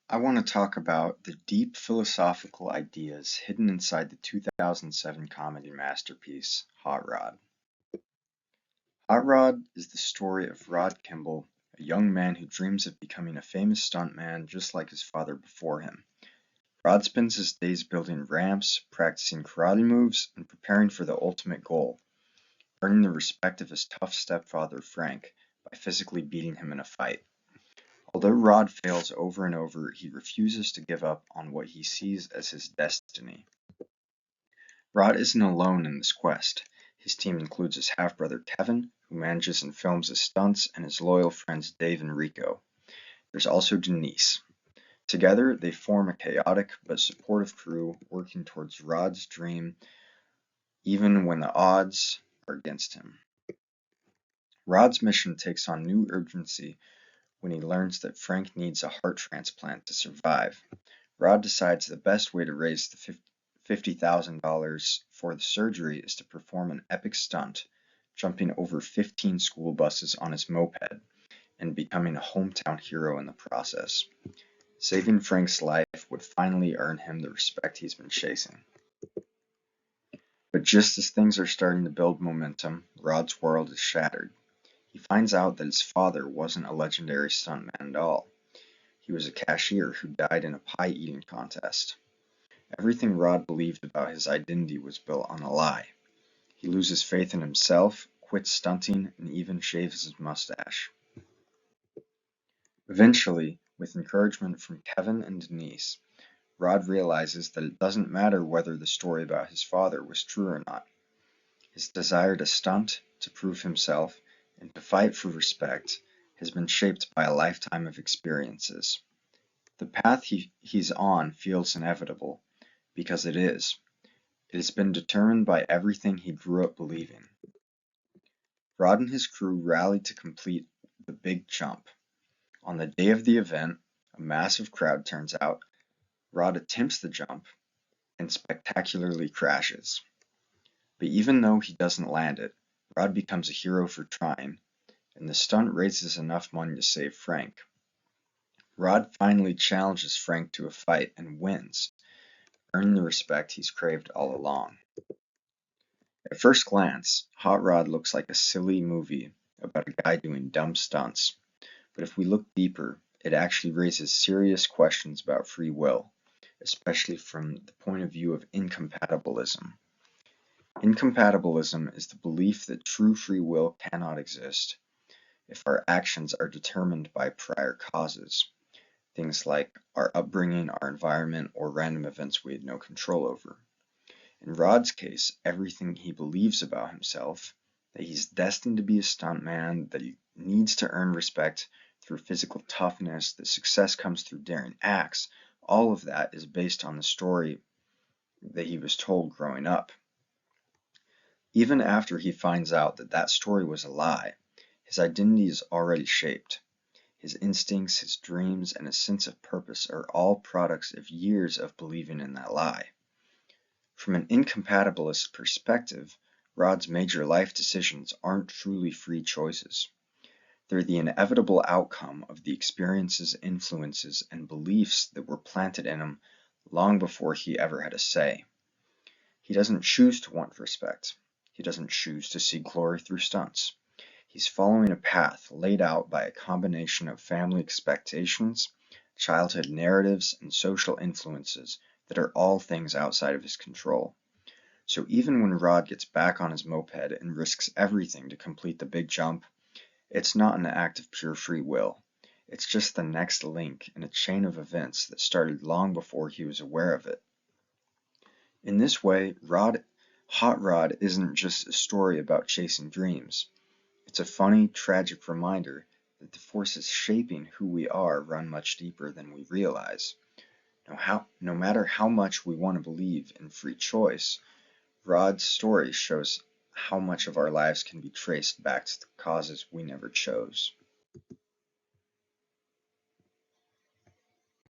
I want to talk about the deep philosophical ideas hidden inside the 2007 comedy masterpiece, Hot Rod. Hot Rod is the story of Rod Kimball, a young man who dreams of becoming a famous stuntman just like his father before him. Rod spends his days building ramps, practicing karate moves, and preparing for the ultimate goal, earning the respect of his tough stepfather Frank by physically beating him in a fight. Although Rod fails over and over, he refuses to give up on what he sees as his destiny. Rod isn't alone in this quest. His team includes his half-brother Kevin, who manages and films his stunts, and his loyal friends Dave and Rico. There's also Denise. Together, they form a chaotic but supportive crew working towards Rod's dream, even when the odds are against him. Rod's mission takes on new urgency when he learns that Frank needs a heart transplant to survive. Rod decides the best way to raise the $50,000 for the surgery is to perform an epic stunt, jumping over 15 school buses on his moped and becoming a hometown hero in the process. Saving Frank's life would finally earn him the respect he's been chasing. But just as things are starting to build momentum, Rod's world is shattered. He finds out that his father wasn't a legendary stuntman at all. He was a cashier who died in a pie-eating contest. Everything Rod believed about his identity was built on a lie. He loses faith in himself, quits stunting, and even shaves his mustache. Eventually, with encouragement from Kevin and Denise, Rod realizes that it doesn't matter whether the story about his father was true or not. His desire to stunt, to prove himself, and to fight for respect has been shaped by a lifetime of experiences. The path he's on feels inevitable, because it is. It has been determined by everything he grew up believing. Rod and his crew rally to complete the big jump. On the day of the event, a massive crowd turns out. Rod attempts the jump and spectacularly crashes. But even though he doesn't land it, Rod becomes a hero for trying, and the stunt raises enough money to save Frank. Rod finally challenges Frank to a fight and wins, earning the respect he's craved all along. At first glance, Hot Rod looks like a silly movie about a guy doing dumb stunts, but if we look deeper, it actually raises serious questions about free will, especially from the point of view of incompatibilism. Incompatibilism is the belief that true free will cannot exist if our actions are determined by prior causes, things like our upbringing, our environment, or random events we had no control over. In Rod's case, everything he believes about himself, that he's destined to be a stuntman, that he needs to earn respect through physical toughness, that success comes through daring acts, all of that is based on the story that he was told growing up. Even after he finds out that that story was a lie, his identity is already shaped. His instincts, his dreams, and his sense of purpose are all products of years of believing in that lie. From an incompatibilist perspective, Rod's major life decisions aren't truly free choices. They're the inevitable outcome of the experiences, influences, and beliefs that were planted in him long before he ever had a say. He doesn't choose to want respect. He doesn't choose to seek glory through stunts. He's following a path laid out by a combination of family expectations, childhood narratives, and social influences that are all things outside of his control. So even when Rod gets back on his moped and risks everything to complete the big jump, it's not an act of pure free will. It's just the next link in a chain of events that started long before he was aware of it. In this way, Hot Rod isn't just a story about chasing dreams. It's a funny, tragic reminder that the forces shaping who we are run much deeper than we realize. No matter how much we want to believe in free choice, Rod's story shows how much of our lives can be traced back to the causes we never chose.